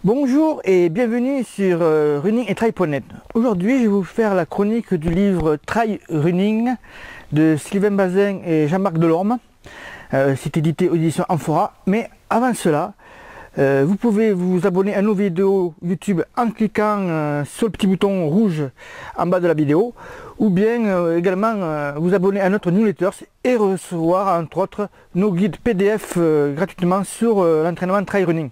Bonjour et bienvenue sur running-et-trail.net. Aujourd'hui, je vais vous faire la chronique du livre Trail Running de Sylvain Bazin et Jean-Marc Delorme. C'est édité aux éditions Amphora. Mais avant cela, vous pouvez vous abonner à nos vidéos YouTube en cliquant sur le petit bouton rouge en bas de la vidéo, ou bien également vous abonner à notre newsletter et recevoir entre autres nos guides PDF gratuitement sur l'entraînement trail running.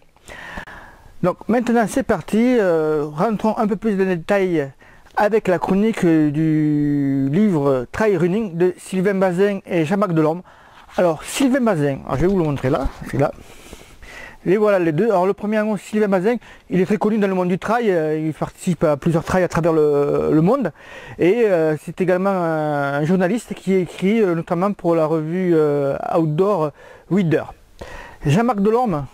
Donc maintenant c'est parti, rentrons un peu plus dans les détails avec la chronique du livre Trail Running de Sylvain Bazin et Jean-Marc Delorme. Alors Sylvain Bazin, je vais vous le montrer là, c'est là. Et voilà les deux. Alors le premier, Sylvain Bazin, il est très connu dans le monde du trail, il participe à plusieurs trails à travers le monde. Et c'est également un journaliste qui écrit notamment pour la revue Outdoor Reader. Jean-Marc Delorme,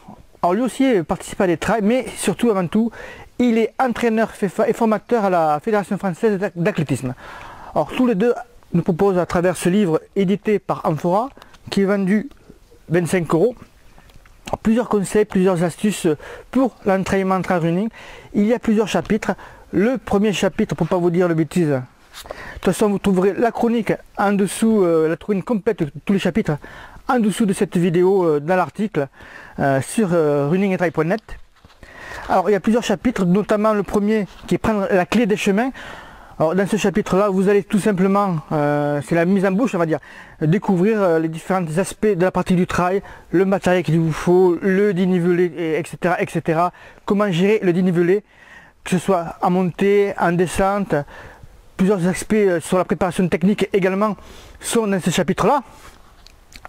alors lui aussi participe à des trails, mais surtout avant tout, il est entraîneur et formateur à la Fédération Française d'Athlétisme. Alors tous les deux nous proposent à travers ce livre édité par Amphora, qui est vendu 25 €, plusieurs conseils, plusieurs astuces pour l'entraînement trail running. Il y a plusieurs chapitres. Le premier chapitre, pour ne pas vous dire de bêtises, de toute façon vous trouverez la chronique en dessous, la chronique complète de tous les chapitres en dessous de cette vidéo dans l'article sur running-et-trail.net. Alors il y a plusieurs chapitres, notamment le premier qui est prendre la clé des chemins. Alors dans ce chapitre là vous allez tout simplement, c'est la mise en bouche on va dire, découvrir les différents aspects de la partie du trail, le matériel qu'il vous faut, le dénivelé, etc., etc. Comment gérer le dénivelé, que ce soit en montée, en descente. Plusieurs aspects sur la préparation technique également sont dans ce chapitre là.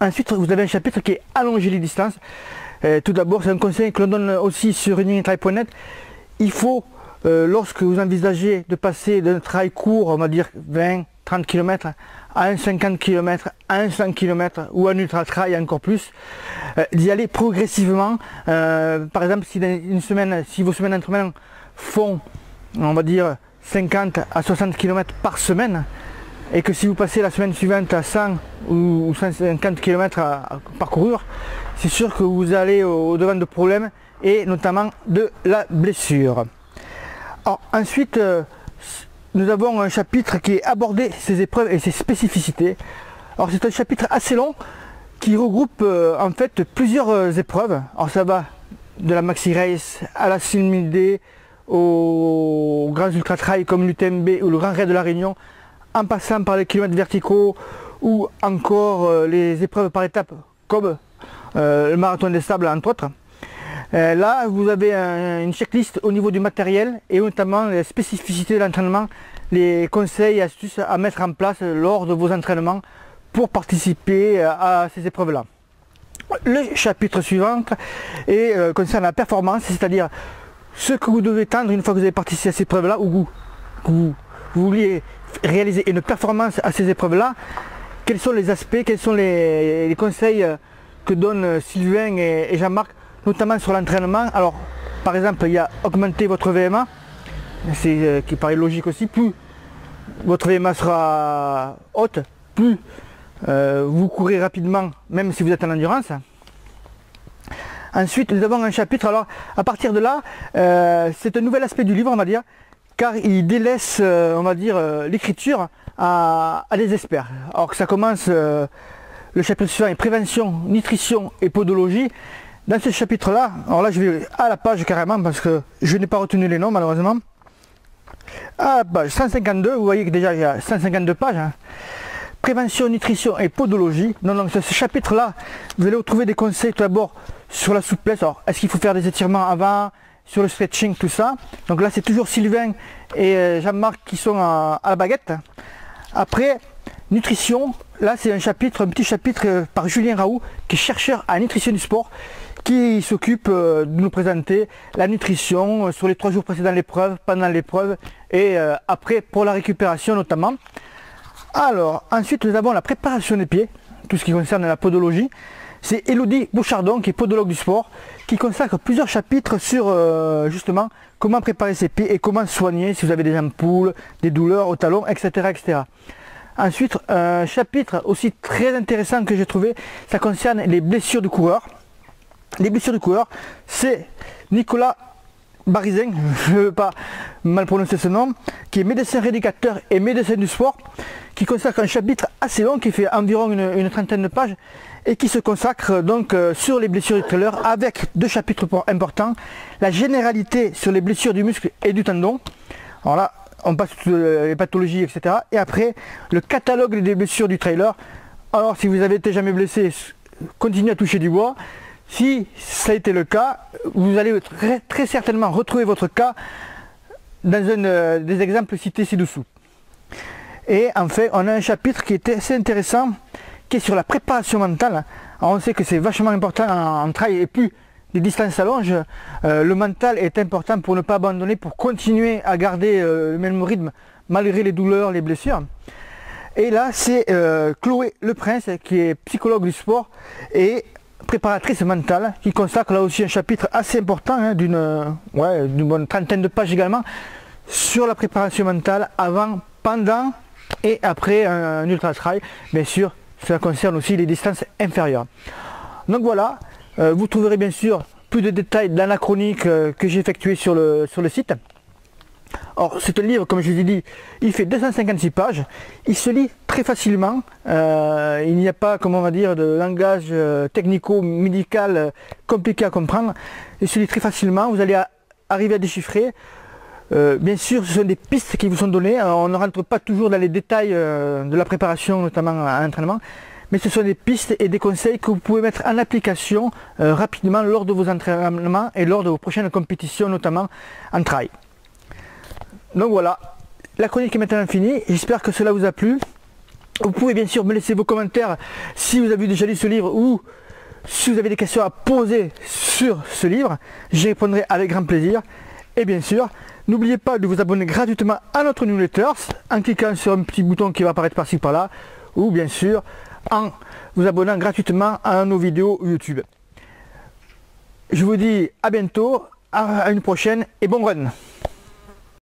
Ensuite vous avez un chapitre qui est allonger les distances. Tout d'abord c'est un conseil que l'on donne aussi sur running-et-trail.net. Il faut lorsque vous envisagez de passer d'un trail court, on va dire 20-30 km, à un 50 km, à un 100 km ou un ultra trail encore plus, d'y aller progressivement. Par exemple, si, si vos semaines d'entraînement font, on va dire, 50 à 60 km par semaine, et que si vous passez la semaine suivante à 100 ou 150 km à parcourir, c'est sûr que vous allez au-devant de problèmes et notamment de la blessure. Alors, ensuite, nous avons un chapitre qui est abordé ses épreuves et ses spécificités. Alors c'est un chapitre assez long qui regroupe en fait plusieurs épreuves. Alors ça va de la maxi race à la 6000D, aux grands ultra trail comme l'UTMB ou le Grand Raid de la Réunion, en passant par les kilomètres verticaux ou encore les épreuves par étapes comme le marathon des sables entre autres. Là, vous avez une checklist au niveau du matériel et notamment les spécificités de l'entraînement, les conseils et astuces à mettre en place lors de vos entraînements pour participer à ces épreuves-là. Le chapitre suivant concerne la performance, c'est-à-dire ce que vous devez tendre une fois que vous avez participé à ces épreuves-là ou que vous vouliez réaliser une performance à ces épreuves-là. Quels sont les aspects, quels sont les conseils que donnent Sylvain et Jean-Marc, notamment sur l'entraînement. Alors par exemple il y a augmenter votre VMA, c'est qui paraît logique aussi. Plus votre VMA sera haute, plus vous courez rapidement même si vous êtes en endurance. Ensuite nous avons un chapitre, alors à partir de là c'est un nouvel aspect du livre on va dire, car il délaisse on va dire l'écriture à des experts. Alors que ça commence, le chapitre suivant est prévention, nutrition et podologie. Dans ce chapitre-là, alors là je vais à la page carrément parce que je n'ai pas retenu les noms malheureusement. À la page 152, vous voyez que déjà il y a 152 pages. Hein. Prévention, nutrition et podologie. Donc ce chapitre-là, vous allez retrouver des conseils tout d'abord sur la souplesse. Alors est-ce qu'il faut faire des étirements avant, sur le stretching, tout ça. Donc là c'est toujours Sylvain et Jean-Marc qui sont à la baguette. Après, nutrition, là c'est un petit chapitre par Julien Raoult, qui est chercheur à nutrition du sport, qui s'occupe de nous présenter la nutrition sur les 3 jours précédant l'épreuve, pendant l'épreuve et après pour la récupération notamment. Alors ensuite nous avons la préparation des pieds, tout ce qui concerne la podologie. C'est Élodie Bouchardon qui est podologue du sport, qui consacre plusieurs chapitres sur justement comment préparer ses pieds et comment soigner si vous avez des ampoules, des douleurs au talon, etc., etc. Ensuite, un chapitre aussi très intéressant que j'ai trouvé, ça concerne les blessures du coureur. Les blessures du coureur, c'est Nicolas Barizin, je ne veux pas mal prononcer ce nom, qui est médecin rééducateur et médecin du sport, qui consacre un chapitre assez long, qui fait environ une trentaine de pages, et qui se consacre donc sur les blessures du trailer, avec 2 chapitres importants, la généralité sur les blessures du muscle et du tendon. Alors là, on passe sur les pathologies, etc. Et après, le catalogue des blessures du trailer. Alors, si vous avez été jamais blessé, continuez à toucher du bois. Si ça a été le cas, vous allez très certainement retrouver votre cas dans un des exemples cités ci-dessous. Et enfin, on a un chapitre qui est assez intéressant, qui est sur la préparation mentale. Alors, on sait que c'est vachement important en trail, et plus les distances s'allongent, le mental est important pour ne pas abandonner, pour continuer à garder le même rythme malgré les douleurs, les blessures. Et là, c'est Chloé Le Prince, qui est psychologue du sport et préparatrice mentale, qui consacre là aussi un chapitre assez important, hein, d'une bonne trentaine de pages également, sur la préparation mentale avant, pendant et après un ultra trail. Bien sûr, cela concerne aussi les distances inférieures. Donc voilà, vous trouverez bien sûr plus de détails dans la chronique que j'ai effectuée sur le site. Or, c'est un livre, comme je vous ai dit, il fait 256 pages, il se lit très facilement, il n'y a pas, comment on va dire, de langage technico-médical compliqué à comprendre, il se lit très facilement, vous allez arriver à déchiffrer. Bien sûr, ce sont des pistes qui vous sont données, on ne rentre pas toujours dans les détails de la préparation, notamment à l'entraînement, mais ce sont des pistes et des conseils que vous pouvez mettre en application rapidement lors de vos entraînements et lors de vos prochaines compétitions, notamment en trail. Donc voilà, la chronique est maintenant finie, j'espère que cela vous a plu. Vous pouvez bien sûr me laisser vos commentaires si vous avez déjà lu ce livre ou si vous avez des questions à poser sur ce livre, j'y répondrai avec grand plaisir. Et bien sûr, n'oubliez pas de vous abonner gratuitement à notre newsletter en cliquant sur un petit bouton qui va apparaître par-ci par-là, ou bien sûr en vous abonnant gratuitement à nos vidéos YouTube. Je vous dis à bientôt, à une prochaine et bon run.